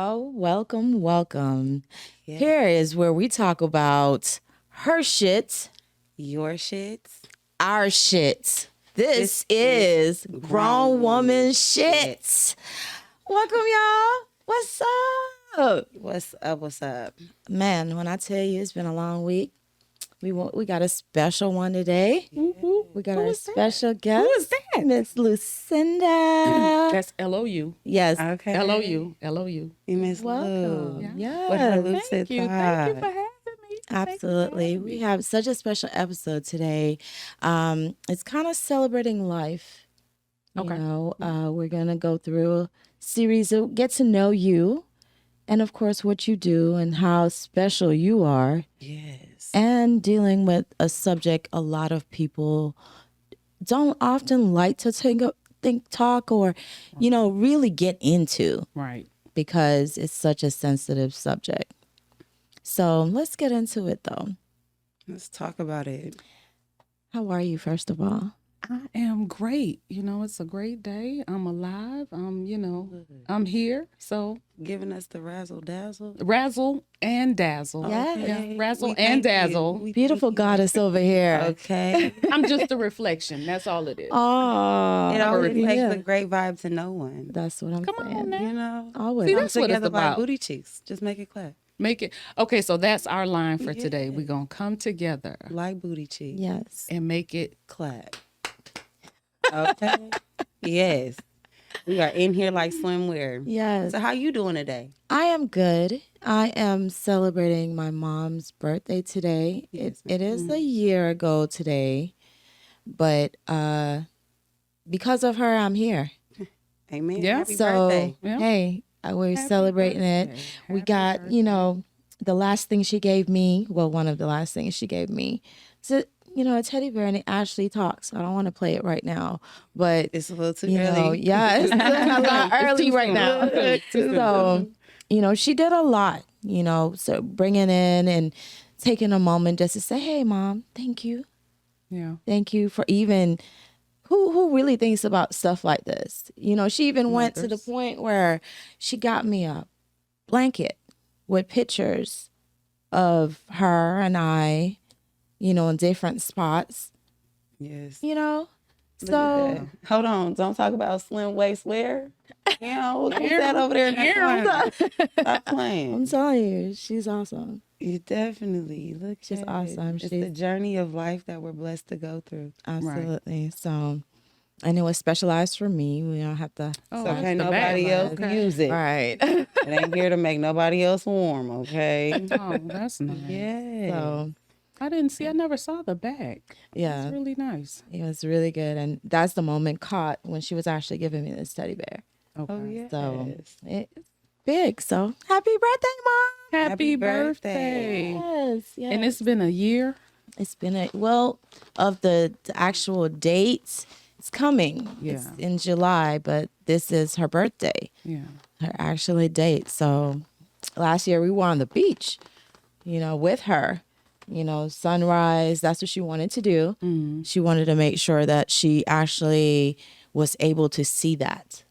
Oh, welcome, welcome. Yeah. Here is where we talk about her shit, Your shits. our shit. This This is is Grown Woman Shit. Shit. Welcome, y'all. What's up? What's up? What's up? Man, when I tell you it's been a long week, we got a special one today. We got our special guest. Who is that? Ms.LouCinda. That's LOU. Yes. Okay. LOU. You Miss Welcome. Lou. Yes. What her Lou Thank said. you. Thank you for having me. Absolutely. We have such a special episode today. It's kind of celebrating life. Okay. We're going to go through a series of get to know you and, of course, what you do and how special you are, Yes. and dealing with a subject a lot of people don't often like to talk or, really get into Right. because it's such a sensitive subject. So let's get into it, though. Let's talk about it. How are you, first of all? I am great. It's a great day. I'm alive. I'm here. So Giving us the razzle dazzle. razzle and dazzle. Yes. Yeah, razzle We and thank you. dazzle. We Beautiful thank you. goddess over here. Okay. I'm just a reflection. That's all it is. Oh, It always yeah. takes a great vibe to no one. That's what I'm Come saying. on now. You know? Always. See, Come that's what it's together like about. booty cheeks. Just make it clap. Make it. Okay, so that's our line for today. We're going to come together Like booty cheeks. Yes. and make it. Clap. Okay. Yes. We are in here like swimwear. Yes. So how you doing today? I am good. I am celebrating my mom's birthday today. Yes, It is a year ago today, but because of her, I'm here. Amen. Yeah. Happy So, birthday. Yeah. hey, we're Happy celebrating it. birthday. We Happy got, birthday. the last thing she gave me, well, one of the last things she gave me, is a teddy bear, and it actually talks. I don't want to play it right now, but It's a little too you know, early. yeah, it's a lot early right now. So, she did a lot, so bringing in and taking a moment just to say, hey, Mom, thank you. Yeah. Thank you for even who really thinks about stuff like this. She even went to the Mothers. point where she got me a blanket with pictures of her and I, in different spots, Yes. So Look at that. Hold on. Don't talk about slim waist wear. What's that over there in that corner? Stop I'm playing. telling you, she's awesome. You definitely look. She's at awesome. It. It's She's- the journey of life that we're blessed to go through. Absolutely. So, and it was specialized for me. We don't have to. Oh, So that's can't the nobody bad else line. use it. All right. It ain't here to make nobody else warm. Okay. Oh, that's nice. Yeah. So, I never saw the back. yeah, It's really nice. it was really good. And that's the moment caught when she was actually giving me this teddy bear. Okay. Oh yeah. So, it's big. So, happy birthday, Mom. Happy Happy birthday. Yes. Yes. And it's been a year. It's been of the actual dates, it's coming. It's Yeah. in July, but this is her birthday, Yeah. her actual date. So last year we were on the beach, with her, sunrise. That's what she wanted to do. Mm-hmm. She wanted to make sure that she actually was able to see that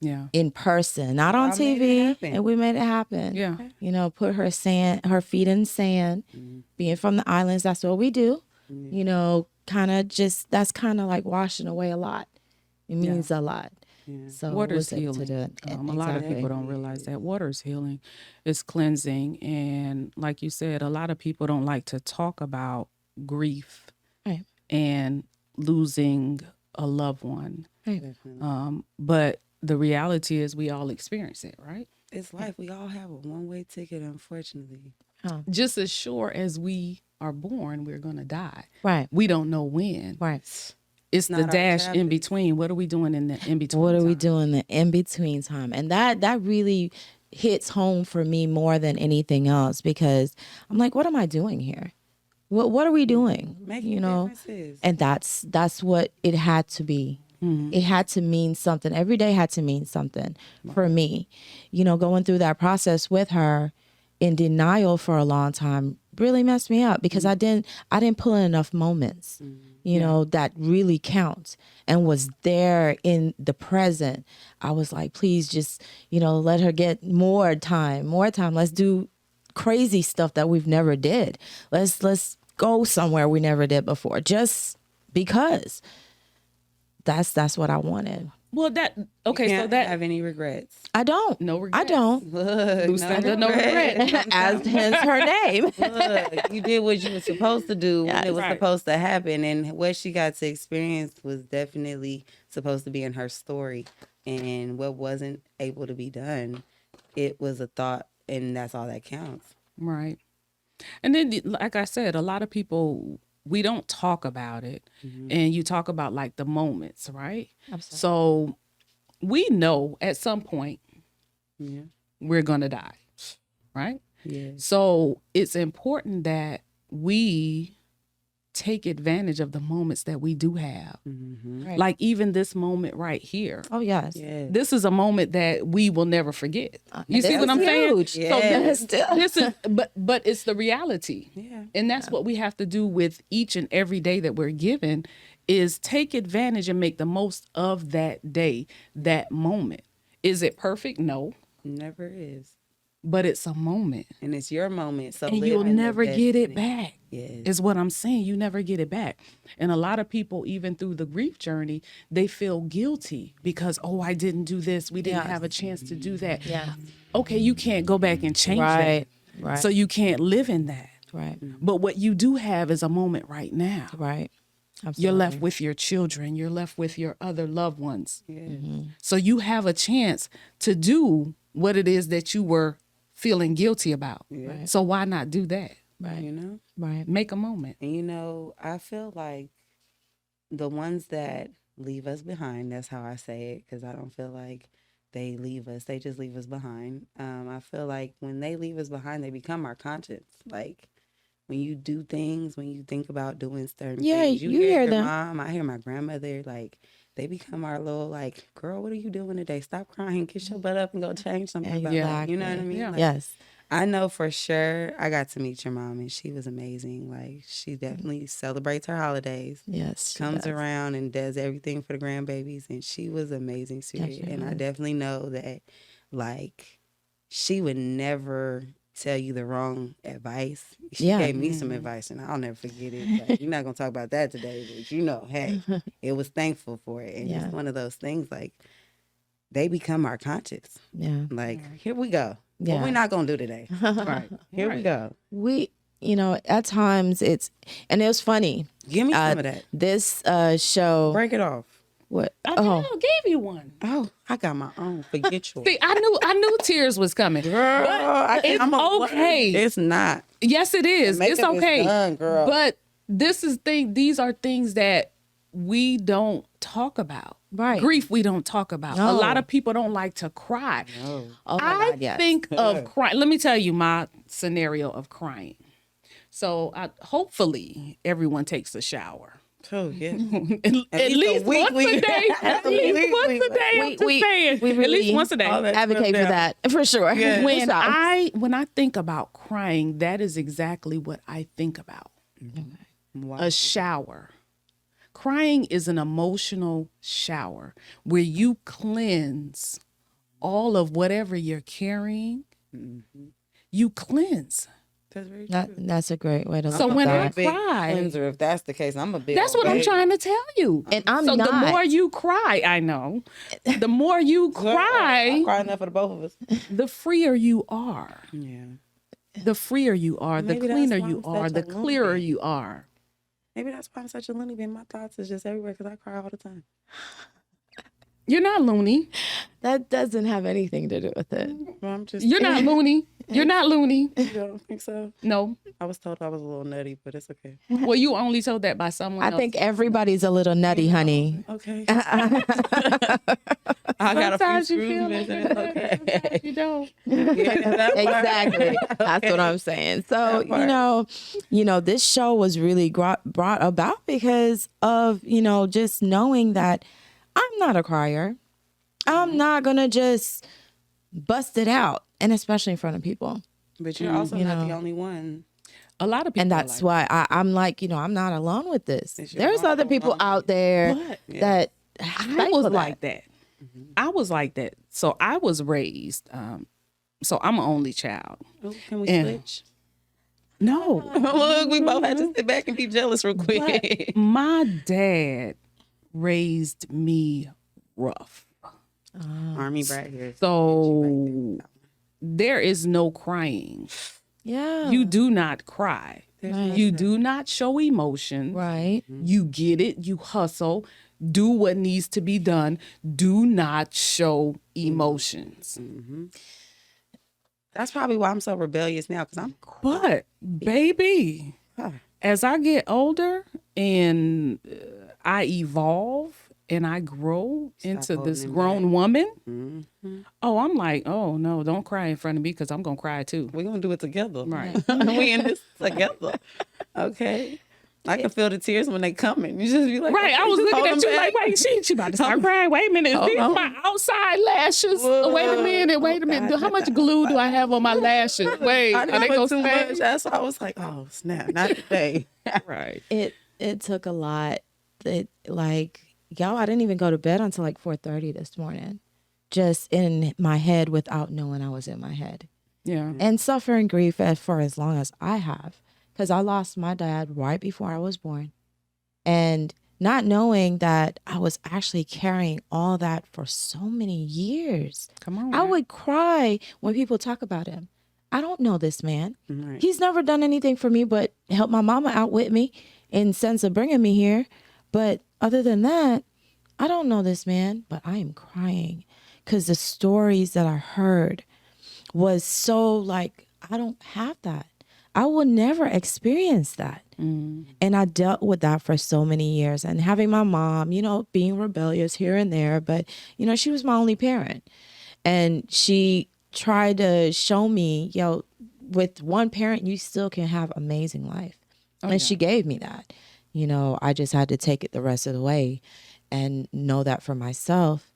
Yeah. in person, not on Y'all made it TV. happen. And we made it happen. Yeah. Put her feet in sand, being from the islands. That's what we do. Kind of that's kind of like washing away a lot. It means a lot. Yeah. So Water's was able to healing. do it. A lot of Exactly. people don't realize that water's healing. It's cleansing. And like you said, a lot of people don't like to talk about grief Right. and losing a loved one. Right. Definitely. But the reality is we all experience it, right? It's life. We all have a one-way ticket, unfortunately. Just as sure as we are born, we're going to die. Right. We don't know when. Right. It's Not the our dash in chapters. between. What are we doing in the in between? What are we time? doing the in between time? And that really hits home for me more than anything else, because I'm like, what am I doing here? What are we doing? Making differences. And that's what it had to be. It had to mean something. Every day had to mean something for me. Going through that process with her in denial for a long time, really messed me up because I didn't pull in enough moments, you know, that really count and was there in the present. I was like, please just, you know, let her get more time. Let's do crazy stuff that we've never did. Let's go somewhere we never did before, just because that's what I wanted. Well, You can't have any regrets. I don't. No regrets. I don't. Look, LouCinda, no regrets. As hence her name. Look, you did what you were supposed to do when it was Right. supposed to happen, and what she got to experience was definitely supposed to be in her story. And what wasn't able to be done, it was a thought, and that's all that counts. Right. And then, like I said, a lot of people, we don't talk about it. And you talk about like the moments, right? Absolutely. So we know at some point Yeah. we're going to die, right? Yeah. So it's important that we take advantage of the moments that we do have. Right. Like even this moment right here. Oh, yes. Yeah. This is a moment that we will never forget. You see what I'm huge. saying? Yeah. So this is, but it's the reality. Yeah. And that's what we have to do with each and every day that we're given, is take advantage and make the most of that day, that moment. Is it perfect? No, Never is. but it's a moment. And it's your moment. So And live you'll in the never get it destiny. back. Yes. Is what I'm saying. You never get it back. And a lot of people, even through the grief journey, they feel guilty because, oh, I didn't do this. We didn't Yes. have a chance to do that. Yeah. Okay, you can't go back and change Right. that. Right. So you can't live in that. Right. But what you do have is a moment right now. Right. Absolutely. You're left with your children. You're left with your other loved ones. Yeah. So you have a chance to do what it is that you were feeling guilty about. Yeah. So why not do that? Right. You know? Right. Make a moment. And you know, I feel like the ones that leave us behind, that's how I say it, because I don't feel like they leave us. They just leave us behind. I feel like when they leave us behind, they become our conscience. Like when you do things, when you think about doing certain Yeah, things, you hear your them. mom, I hear my grandmother, like they become our little like, girl, what are you doing today? Stop crying, get your butt up and go change something about that. You know what I mean? Yeah. Like, Yes. I know for sure I got to meet your mom and she was amazing. Like she definitely celebrates her holidays, Yes. she comes does. around and does everything for the grandbabies, and she was amazing, serious. And I definitely know that like she would never tell you the wrong advice. She Yeah. gave me some advice and I'll never forget it. Like, you're not gonna talk about that today, but you know, hey, it was thankful for it. And Yeah. it's one of those things like they become our conscience. Yeah. Like, here we go. Yeah. What we not gonna do today? Right. Here we go. We, you know, at times and it was funny. Give me some of that. This show. Break it off. What? I Oh, gave you one. Oh, I got my own. Forget yours. See, I knew tears was coming. Girl, it's okay. It's not. Yes, it is. It's Makeup is okay. done, girl. But these are things that we don't talk about. Right. Grief we don't talk about. No. A lot of people don't like to cry. No. oh my I God, yes. think of crying. Let me tell you my scenario of crying. So hopefully everyone takes a shower. Oh, yeah. At least once a day. At least once a day. I'm just saying. we At least really once a day. advocate for that for sure. Yeah. When I think about crying, that is exactly what I think about. Wow. A shower. Crying is an emotional shower where you cleanse all of whatever you're carrying. You cleanse. That's very true. That's a great way to look So at when that. I I'm a big cry- cleanser, if that's the case, I'm a big. That's what I'm baby. trying to tell you. And I'm so not. the more you cry, I know, the more you Girl, I cry, cry enough for the both of us. the freer you are. Yeah. The freer you are, the Maybe that's cleaner why you I'm are, such the a loony clearer bin. you are. Maybe that's why I'm such a loony bin. My thoughts is just everywhere because I cry all the time. You're not loony. That doesn't have anything to do with it. Well, I'm just. You're not loony. You're not loony. You don't think so? No. I was told I was a little nutty, but it's okay. Well, you only told that by someone I else. think everybody's a little nutty, honey. Okay. I got a few Sometimes you screws feel missing. like It's that, okay. sometimes you don't. Yeah, that part. Exactly. That's what I'm saying. So, That part. you know, this show was really brought about because of, just knowing that I'm not a crier. I'm not going to just bust it out, and especially in front of people. But you're also not the know. only one. A lot of people, And that's why I'm like, I'm not alone with this. It's your There's other mom. people out there But that I was like that. I was like that. So I was raised. So I'm an only child. Oh, can we And- switch? No, Look, we both had to sit back and be jealous real quick. but my dad raised me rough. Army brat here. So there is no crying. Yeah. You do not cry. Right. You do not show emotion. Right. You get it. You hustle. Do what needs to be done. Do not show emotions. That's probably why I'm so rebellious now, because I'm But baby, as I get older and I evolve and I grow into this holding it grown woman, oh, I'm like, oh no, don't cry in front of me because I'm gonna cry too. we're gonna do it together. Right. We in this together. Okay. I can feel the tears when they coming. You just be like, Right, okay, I was just looking hold at them you like, back. wait, she about to start crying. Wait a minute, is these on. my outside lashes? Whoa. Wait a minute. How much glue do I have on my lashes? Wait, I are didn't they put gonna too stay? much. That's why I was like, oh snap, not today. Right. It took a lot. Y'all, I didn't even go to bed until like 4:30 this morning, just in my head without knowing I was in my head, Yeah. and suffering grief for as long as I have, because I lost my dad right before I was born, and not knowing that I was actually carrying all that for so many years. Come on. I man. would cry when people talk about him. I don't know this man. Right. He's never done anything for me but help my mama out with me in sense of bringing me here. But other than that, I don't know this man, but I am crying because the stories that I heard was so like, I don't have that. I will never experience that. And I dealt with that for so many years, and having my mom, being rebellious here and there, but she was my only parent, and she tried to show me, with one parent, you still can have amazing life. And she gave me that. I just had to take it the rest of the way and know that for myself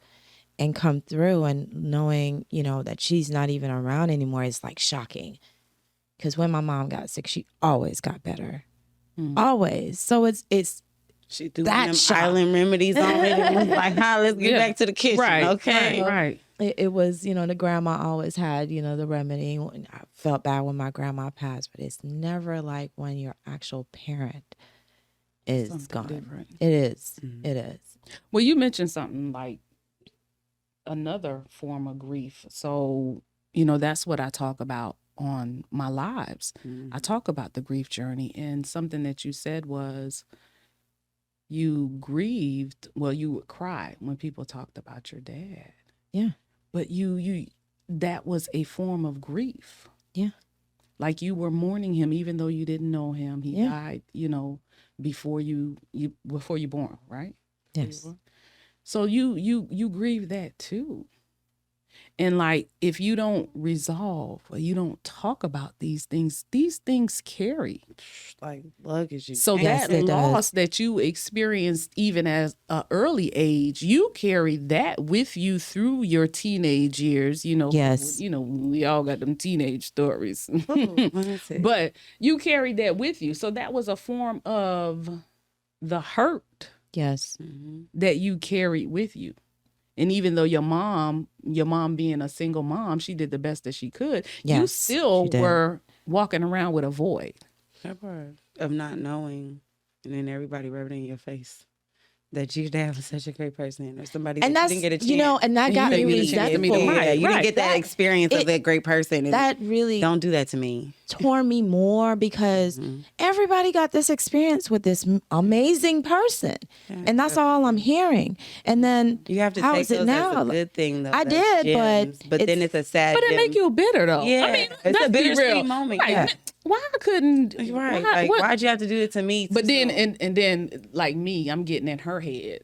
and come through, and knowing, that she's not even around anymore is like shocking. Because when my mom got sick, she always got better. Always. So it's She threw That them shock. island remedies on it and was like, let's get back to the kitchen. Right. Okay. Right. it was, the grandma always had, the remedy. I felt bad when my grandma passed, but it's never like when your actual parent is Something gone. different. It is. It is. Well, you mentioned something like another form of grief. So, that's what I talk about on my lives. I talk about the grief journey, and something that you said was you grieved, well, you would cry when people talked about your dad. Yeah. But you that was a form of grief. Yeah. Like you were mourning him even though you didn't know him. He Yeah. died, before you born, right? Yes. So you grieve that too. And like if you don't resolve or you don't talk about these things carry. Like luggage. So Yes, that it loss does. that you experienced even as an early age, you carry that with you through your teenage years, Yes. We all got them teenage stories. But But you carried that with you. So that was a form of the hurt Yes. that you carried with you. And even though your mom being a single mom, she did the best that she could, you Yes, still she did. were walking around with a void. that part of not knowing, and then everybody rubbing in your face that your dad was such a great person, or somebody And that that's, you didn't get a chance. and that got me didn't get a chance to meet resentful. him. Yeah, you Right. didn't get that experience of it- that great person. And That really don't do that to me. tore me more because everybody got this experience with this amazing person. And that's all I'm hearing. And then You have to how take is it those now? as a good thing, though. I That's did, but gems. then it's a sad. But it gem. make you bitter though. Yeah, I mean, it's a let's be bittersweet real. moment, Like, yeah. why I couldn't? Right. Why, Like, what- why'd you have to do it to me? But then, So- and then, like me, I'm getting in her head.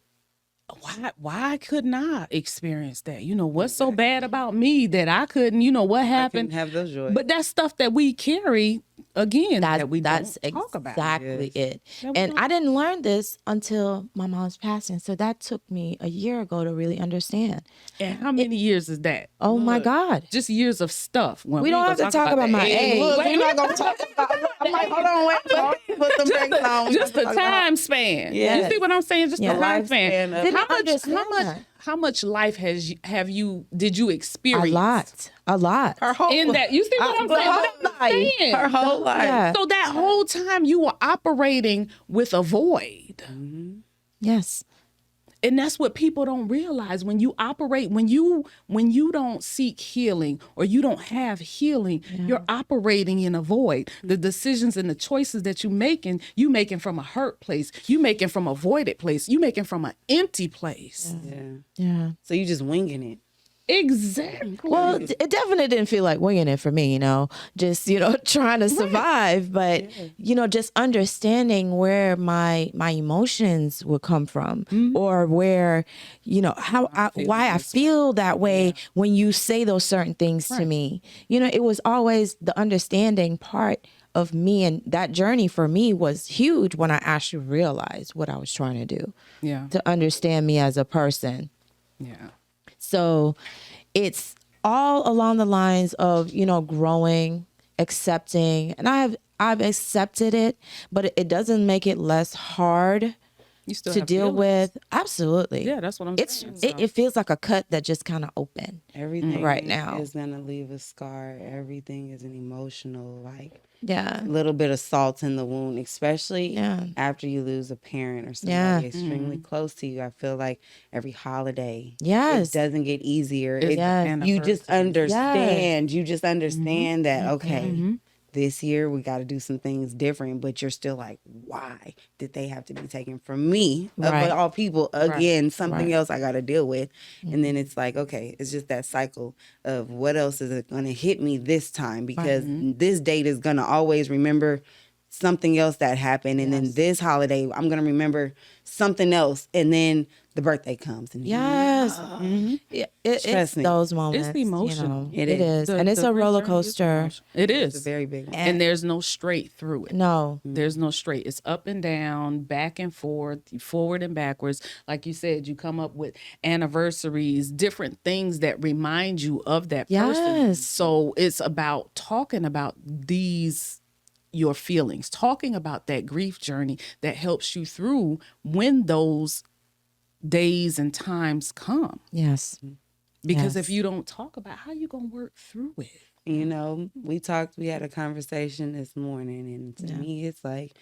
Why couldn't I experience that? What's so bad about me that I couldn't? What I happened? can have those joys. But that's stuff that we carry again, That's that we that's don't talk about. exactly it. That we And don't- I didn't learn this until my mom's passing. So that took me a year ago to really understand. And how many years is that? Oh my God. Just years of stuff. When We don't ain't have to gonna talk about the my age. Look, Wait, we're not gonna talk about. I'm like, hold on, wait, put the brakes on. just the time span. You Yes. see what I'm saying? Just Yeah. the time Lifespan span. of- Didn't understand How much life did you experience? a lot. Her whole In that, you see what I'm the saying? whole That's what I'm life. saying. Her whole life. Yeah. So that whole time you were operating with a void. Yes. And that's what people don't realize. When you operate, when you don't seek healing or you don't have healing, you're operating in a void. The decisions and the choices that you making from a hurt place. You making from a voided place. You making from an empty place. Yeah. Yeah. So you just winging it. Exactly. Well, it definitely didn't feel like winging it for me, just, trying to survive. But, just understanding where my emotions would come from or where, why I feel that way when you say those certain things to me. It was always the understanding part of me. And that journey for me was huge when I actually realized what I was trying to do, to understand me as a person. Yeah. So it's all along the lines of, growing, accepting, and I've accepted it, but it doesn't make it less hard You still to have deal feelings. with. Absolutely. Yeah, that's what I'm saying. It feels like a cut that just kind of opened. Everything right now. is gonna leave a scar. Everything is an emotional, Yeah. little bit of salt in the wound, especially Yeah. after you lose a parent or somebody Yeah. extremely close to you. I feel like every holiday, Yes. it doesn't get easier. Yes. You just Anniversary. understand. You just understand that, okay, Mm-hmm. this year we got to do some things different, but you're still like, why did they have to be taken from me? Right. Of all people, again, something Right. else I got to deal with. And then it's like, okay, it's just that cycle of what else is it going to hit me this time? Because this date is going to always remember something else that happened. And then this holiday, I'm going to remember something else. And then the birthday comes. And Yes. Yeah, it's Trust me. those moments. emotional. It is. And it's a roller coaster. It it's a is. very big one. And there's no straight through it. No. There's no straight. It's up and down, back and forth, forward and backwards. Like you said, you come up with anniversaries, different things that remind you of that person. Yes. So it's about talking about your feelings, talking about that grief journey that helps you through when those days and times come. Yes. Because Yes. if you don't talk about how you going to work through it. We had a conversation this morning, and to me, it's like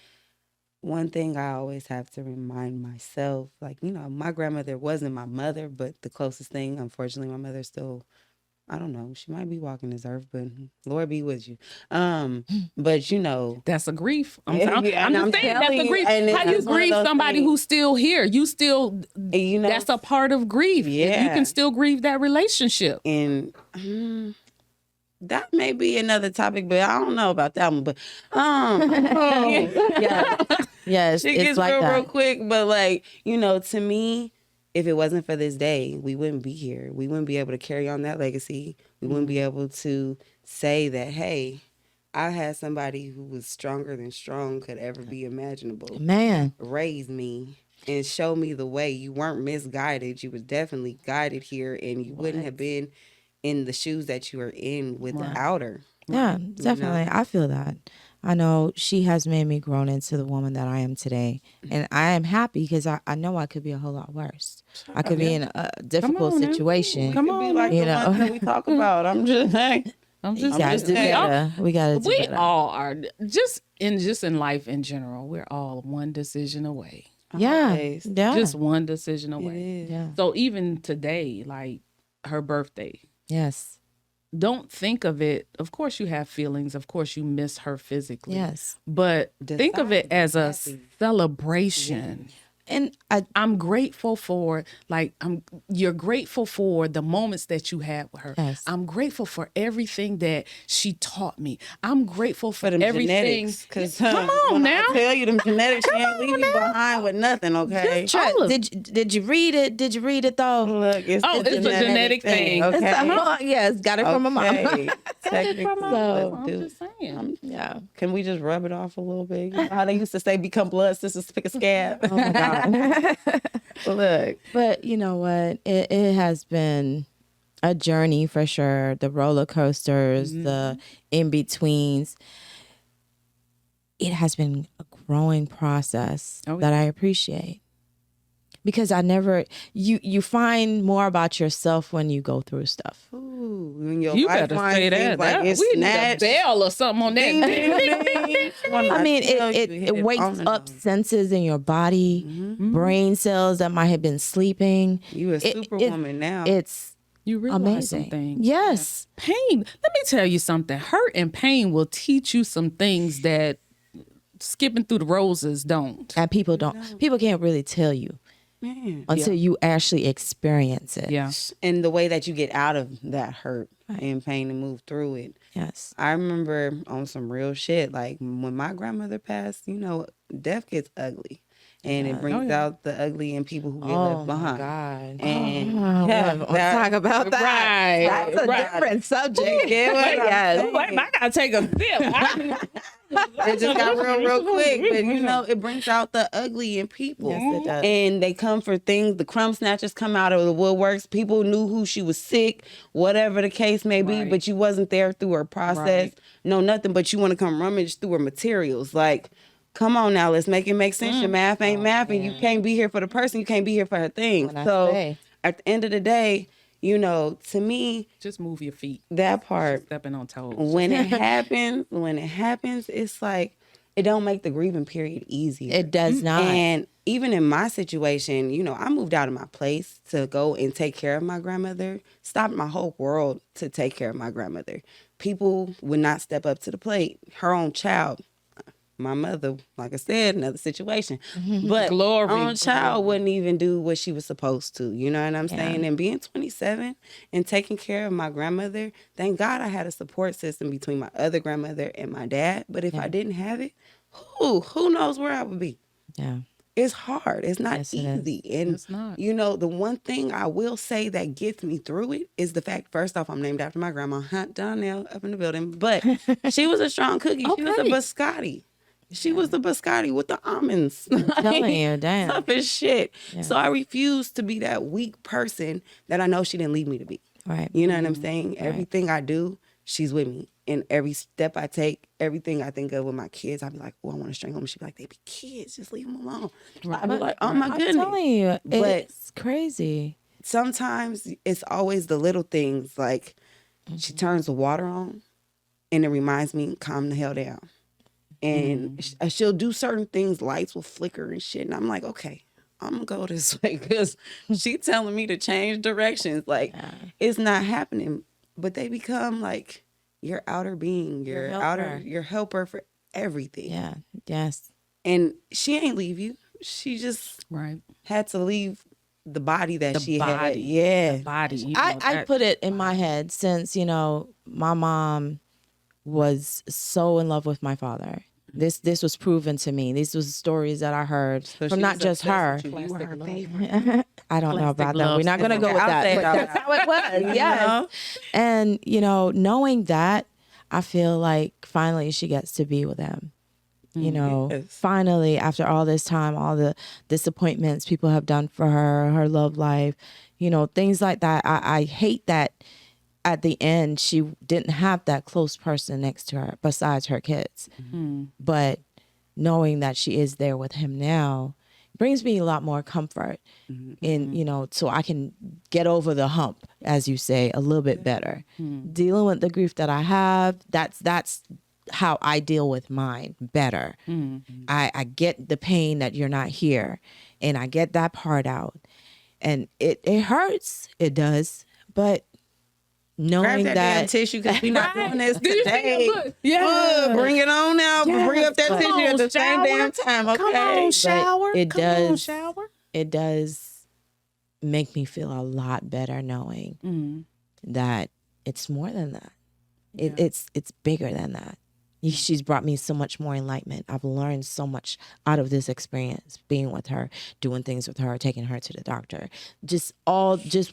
one thing I always have to remind myself, my grandmother wasn't my mother, but the closest thing, unfortunately, my mother still, I don't know, she might be walking this earth, but Lord be with you. But That's a grief. I'm Yeah, just saying telling that's a you, grief. and How you it's one of grieve those somebody things. who's still here? You still, that's a part of grief. Yeah. You can still grieve that relationship. and that may be another topic, but I don't know about that one. But Yeah. Yes. She It's gets like real that. quick, but to me, if it wasn't for this day, we wouldn't be here. We wouldn't be able to carry on that legacy. We wouldn't be able to say that, hey, I had somebody who was stronger than strong could ever be imaginable. Man. Raise me and show me the way. You weren't misguided. You were definitely guided here, and you wouldn't have been in the shoes that you are in without her. Yeah, definitely. I feel that. I know she has made me grown into the woman that I am today. And I am happy because I know I could be a whole lot worse. I could be in a difficult on now. situation. Come Could be on, like you the know. ones that we talk about. I'm just saying. I'm just We gotta do saying. better. We gotta do We better. all are just in life in general. We're all one decision away. Yeah. Always. Yeah. Just one decision It away. is. Yeah. So even today, like her birthday, Yes. don't think of it. Of course, you have feelings. Of course, you miss her physically. Yes. But think of it as a happy. celebration. And I'm grateful for you're grateful for the moments that you had with her. Yes. I'm grateful for everything that she taught me. I'm grateful for them everything. genetics, because Come on now. I tell you, them genetics can't leave you behind with nothing. Okay, All of did you read it? Did you read it though? look, it's Oh, the it's a genetic thing. Okay, Yes, got it from my mom. Okay. Technically, So- but I'm dude, just saying. Yeah. can we just rub it off a little bit? You know how they used to say, become blood sisters, pick a scab. Oh my God. Look, But you know what? It has been a journey for sure. The roller coasters, the in betweens. It has been a growing process that I appreciate. Because I never, you find more about yourself when you go through stuff. ooh, when your You better lifeline say seems that. like it's We need a snatched. bell or something on that. Ding, ding, ding. When I mean, tell you, hit it wakes on the up nose. senses in your body, brain cells that might have been sleeping. You a superwoman now. It's You realize some amazing. things. Yes. Pain. Let me tell you something. Hurt and pain will teach you some things that skipping through the roses don't. And people don't. People can't really tell you Man. until you actually experience it. Yeah. And the way that you get out of that hurt and pain and move through it. Yes. I remember on some real shit, like when my grandmother passed, you know, death gets ugly. And it brings out the ugly in people who get left behind. God. And Let's talk about that. Right. That's a different subject. Yeah, Yes. Oh, wait, I gotta take a sip. it just got real quick. But you know, it brings out the ugly in people. Yes, it does. And they come for things. The crumb snatchers come out of the woodworks. People knew who she was sick, whatever the case may be, Right. but you wasn't there through her process. Right. No, nothing. But you want to come rummage through her materials. Like, come on now, let's make it make sense. Your math ain't math, and you can't be here for the person. You can't be here for her thing. When I So say. at the end of the day, you know, to me, Just move your feet. that part, Stepping on toes. when it happens, it's like it don't make the grieving period easier. It does not. And even in my situation, you know, I moved out of my place to go and take care of my grandmother, stopped my whole world to take care of my grandmother. People would not step up to the plate. Her own child, my mother, like I said, another situation. But Glory. her own child wouldn't even do what she was supposed to. You know what I'm saying? And being 27 and taking care of my grandmother, thank God I had a support system between my other grandmother and my dad. But if I didn't have it, who knows where I would be? Yeah. It's hard. It's not Yes, it is. easy. And, It's not. you know, the one thing I will say that gets me through it is the fact, first off, I'm named after my grandma, Hunt Donnell, up in the building. But she was a strong cookie. She was a biscotti. She was the biscotti with the almonds. I'm telling you, damn. Tough as shit. Yeah. So I refuse to be that weak person that I know she didn't leave me to be. Right. You know what I'm saying? Everything I do, she's with me. And every step I take, everything I think of with my kids, I'll be like, oh, I want to strangle them. She'd be like, they be kids. Just leave them alone. I'll be like, oh, my I'm goodness. telling you, But- it's crazy. Sometimes it's always the little things. Like she turns the water on and it reminds me, calm the hell down. And she'll do certain things, lights will flicker and shit. And I'm like, okay, I'm going to go this way because she telling me to change directions. Like, it's not happening. But they become like your outer being, your helper for everything. Yeah. Yes. And she ain't leave you. She just Right. had to leave the body that The she had. body. Yeah. Body. You I know, that- put it in my head since, you know, my mom was so in love with my father. This was proven to me. These was stories that I heard So from she not was just her. obsessed with you. You were her favorite. I don't know Plastic about that. gloves. We're not going to go with I'll that. say it But out that's loud. how it was. You Yes. know? And, you know, knowing that, I feel like finally she gets to be with him. You know, Yes. finally, after all this time, all the disappointments people have done for her love life, you know, things like that. I hate that at the end she didn't have that close person next to her besides her kids. But knowing that she is there with him now brings me a lot more comfort in, you know, so I can get over the hump, as you say, a little bit better. Dealing with the grief that I have, that's how I deal with mine better. I get the pain that you're not here and I get that part out. And it hurts. It does. But Grab knowing that, that, damn tissue because we're not doing this Did you see today. that? Look, yeah. Bring it on now. Bring up that Come tissue on, at the same shower. damn time, okay? Come on, shower. it Come on, does- shower. it does make me feel a lot better knowing that it's more than that. It's bigger than that. She's brought me so much more enlightenment. I've learned so much out of this experience, being with her, doing things with her, taking her to the doctor. Just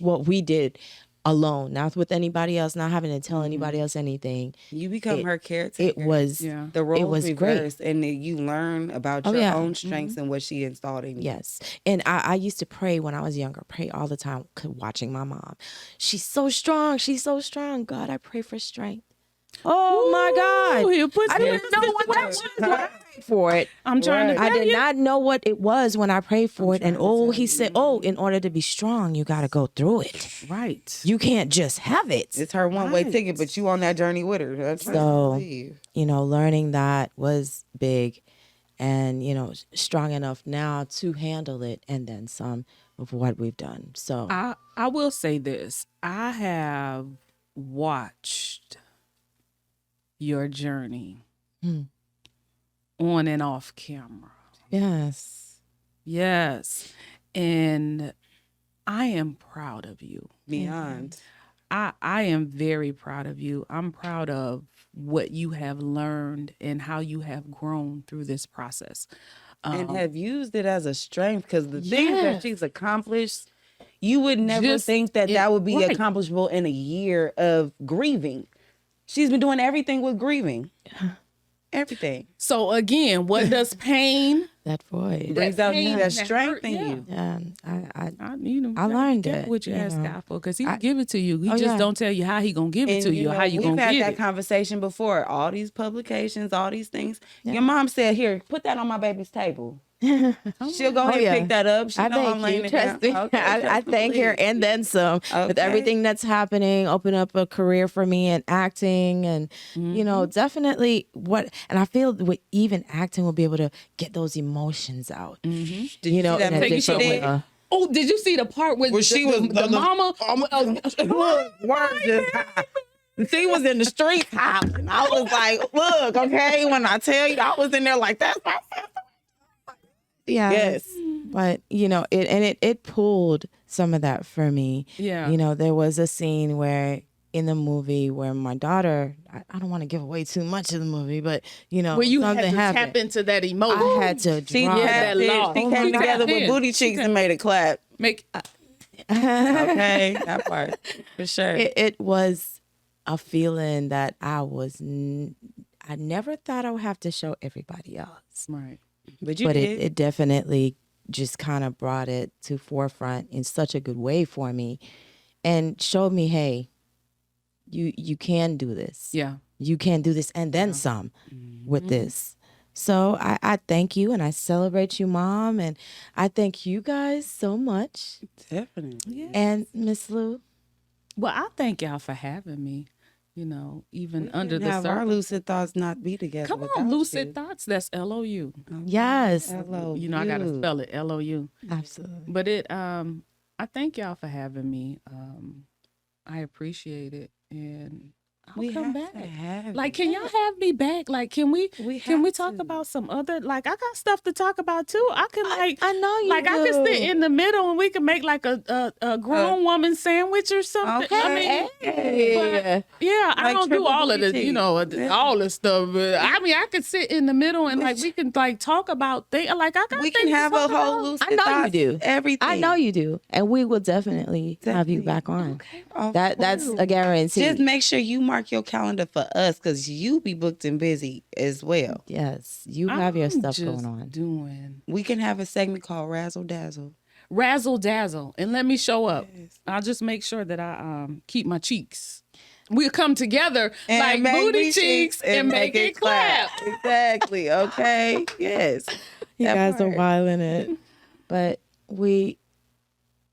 what we did alone, not with anybody else, not having to tell anybody else anything. You become her caretaker. It was, the roles was reversed, great. and then you learn about your own strengths and what she installed in you. Yes. And I used to pray when I was younger, pray all the time, watching my mom. She's so strong. She's so strong. God, I pray for strength. Oh, my God. I didn't know what that was when I prayed for it. I'm trying to tell I did you. not know what it was when I prayed for it. And he said, in order to be strong, you got to go through it. Right. You can't just have it. It's her one-way ticket, but you on that journey with her. That's So, learning that was big, and, strong enough now to handle it, and then some of what we've done. So I will say this. I have watched your journey on and off camera. yes. Yes. And I am proud of you. beyond. I am very proud of you. I'm proud of what you have learned and how you have grown through this process. And have used it as a strength, because the things that she's accomplished, you would never think that would be accomplishable in a year of grieving. She's been doing everything with grieving. Everything. So again, what does pain That void. Brings out pain, that that strength hurt, in yeah. you. Yeah, I learned it, What you ask know. God for, because He can give it to you. He just yeah. don't tell you how He gonna give it to you, how you we've gonna had get that it. conversation before. All these publications, all these things. Your mom said, "Here, put that on my baby's table." She'll go ahead and pick that up. She I know I'm thank laying you. it down. Trust me. Okay, I thank her and then some with Okay. everything that's happening. Open up a career for me in acting, and definitely and I feel with even acting will be able to get those emotions out. Did you see in that a movie she different did? way. Oh, did you see the part where she was the mama? Look, words just high. She was in the streets hollering. I was like, look, okay, when I tell you, I was in there like, that's my sister. Yeah. Yes. But it pulled some of that for me. Yeah. There was a scene where in the movie where my daughter, I don't want to give away too much of the movie, but Where you had something to happened. tap into that emotion. I had to She drop that loss. She came together with booty cheeks and made it clap. Make Okay, that part for sure. It was a feeling that I never thought I would have to show everybody else. right. But you But did. it definitely just kind of brought it to forefront in such a good way for me, and showed me, hey, you can do this. Yeah. You can do this and then some with this. So I thank you, and I celebrate you, Mom, and I thank you guys so much. Definitely. And Miss Lou. Well, I thank y'all for having me. Even under the Have our surface. lucid thoughts not be together. Come on, without lucid you. thoughts. That's LOU. Yes. Hello. I gotta spell it LOU. Absolutely. But I thank y'all for having me. I appreciate it, and I'll come back. Like, can y'all have me back? Like, can we talk about some other? Like, I got stuff to talk about too. I can I know you like do. I can sit in the middle and we can make like a grown woman sandwich or something. Okay. I mean, Hey. yeah, I Like don't do triple all of booty the cheeks. all the stuff. But I mean, I could sit in the middle and like we can like talk about things. Like I got We things can to have a talk whole about. lucid I know you thoughts, do. Everything. I know you do. And we will definitely have you back on. Of That's course. a guarantee. Just make sure you mark your calendar for us, because you be booked and busy as well. Yes. You have your I'm stuff just going on. Doing We can have a segment called Razzle Dazzle. razzle dazzle and let me show up. I'll just make sure that I keep my cheeks. We'll come together And like make booty me cheeks and make it clap. Exactly. Okay. Yes. You That guys are part. wilding it. But we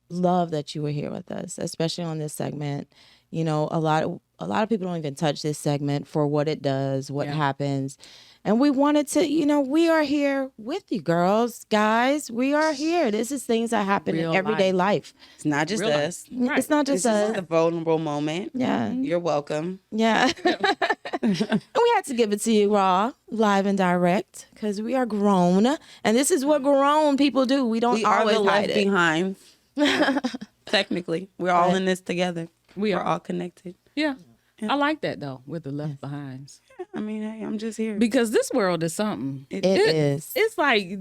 love that you were here with us, especially on this segment. A lot of people don't even touch this segment for what it does, what happens. And we wanted to, we are here with you, girls, guys. We are here. This is things that happen Real in everyday life. It's not just Real life. us. Right. It's not just This us. is a vulnerable moment. Yeah. You're welcome. Yeah. And we had to give it to you raw, live and direct, because we are grown. And this is what grown people do. We don't We are always the left hide it. behind. Technically, we're all in this together. We We're are. all connected. Yeah. I like that though, with the left behinds. I mean, hey, I'm just here. Because this world is something. It is. It's like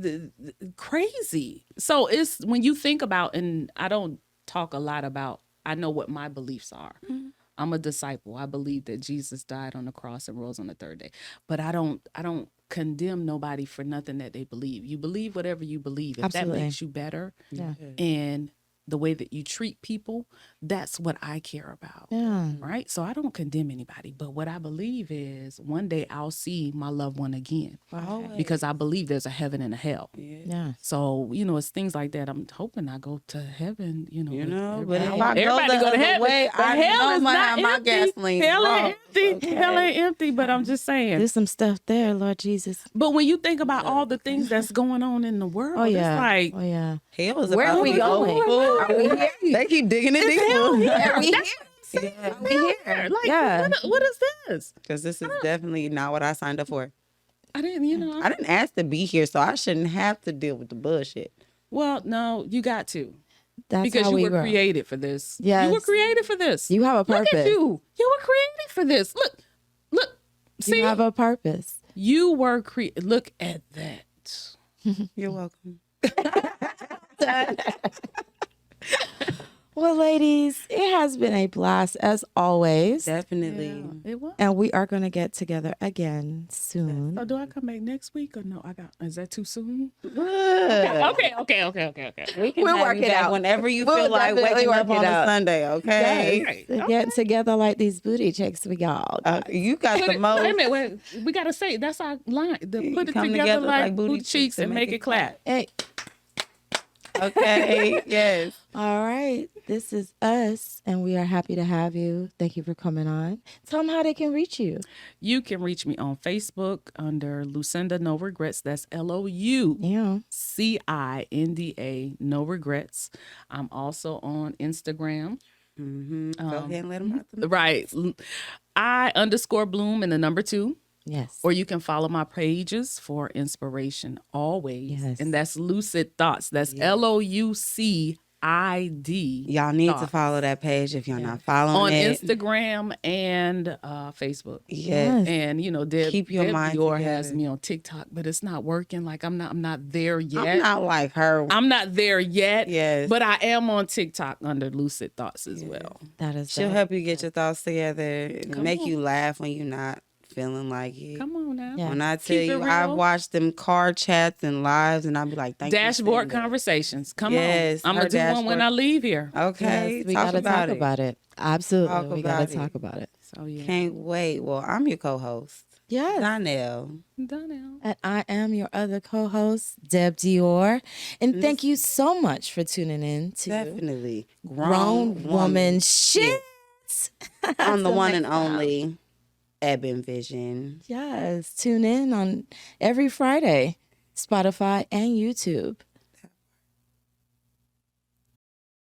crazy. So it's when you think about, and I don't talk a lot about I know what my beliefs are. Mhm. I'm a disciple. I believe that Jesus died on the cross and rose on the third day. But I don't condemn nobody for nothing that they believe. You believe whatever you believe. If Absolutely. that makes you better, Yeah. and the way that you treat people, that's what I care about. Yeah. Right? So I don't condemn anybody. But what I believe is one day I'll see my loved one again. Always. Because I believe there's a heaven and a hell. Yeah. So, you know, it's things like that. I'm hoping I go to heaven, you know. But if I go everybody the go to other heaven. way, But I hell know is I not have my empty. gasoline Hell raw. ain't empty. Okay. Hell ain't empty, but I'm just saying. There's some stuff there, Lord Jesus. But when you think about all the things that's going on in the world, Oh yeah. it's like, oh yeah. Hell is Where about are we to be going? full. Are we here? They keep digging it hell deeper. here. Are we That's here? Yeah. Are we here? like, Yeah. what is this? Because this is definitely not what I signed up for. I didn't, you know. I didn't ask to be here, so I shouldn't have to deal with the bullshit. Well, no, you got to. That's Because how you we were grow. created for this. Yes. You were created for this. You have a Look purpose. at you. You were created for this. Look. See, You have a purpose. you were created. Look at that. You're welcome. Well, ladies, it has been a blast as always. Definitely. It was. And we are going to get together again soon. So do I come back next week or no? Is that too soon? Good. Okay. We can We'll have work you it back out. whenever you We'll feel like definitely waking up work on it a out. Sunday, okay? Right. To get together like these booty checks we got. You got the Wait a most. minute. We gotta say that's our line. Put it Come together like booty cheeks and make it clap. Hey, Okay, yes. all right. This is us, and we are happy to have you. Thank you for coming on. Tell them how they can reach you. You can reach me on Facebook under LouCinda No Regrets. That's Yeah. LouCinda No Regrets. I'm also on Instagram. Mm-hmm. Go ahead and let them out. Right. I_Bloom and the number 2. Yes. Or you can follow my pages for inspiration always. Yes. And that's Lucid Thoughts. That's LouCid. Y'all need to follow that page if y'all not following on it. Instagram and Facebook. Yes. And you know, Keep your mind Dior has together. me on TikTok, but it's not working. Like I'm not there yet. I'm not like her. I'm not there yet. Yes. But I am on TikTok under Lucid Thoughts as well. That is She'll dope. help you get your thoughts together and Come make on. you laugh when you're not feeling like it. Come on now. Yeah. When I tell Keep it you, I've real. watched them car chats and lives, and I'll be like, thank Dashboard you. conversations. Come Yes, on. I'm her gonna do one when dashboard. I leave here. Okay, Yes, we talk gotta about talk it. about it. Absolutely. Talk We about gotta it. talk about it. So yeah. Can't wait. Well, I'm your co-host, Yes. Donnell. Donnell. And I am your other co-host, Deb Dior. And thank you so much for tuning in to Definitely Grown Woman Shit. on the Till one next and time. only Ebon Vision. Yes. Tune in on every Friday, Spotify and YouTube.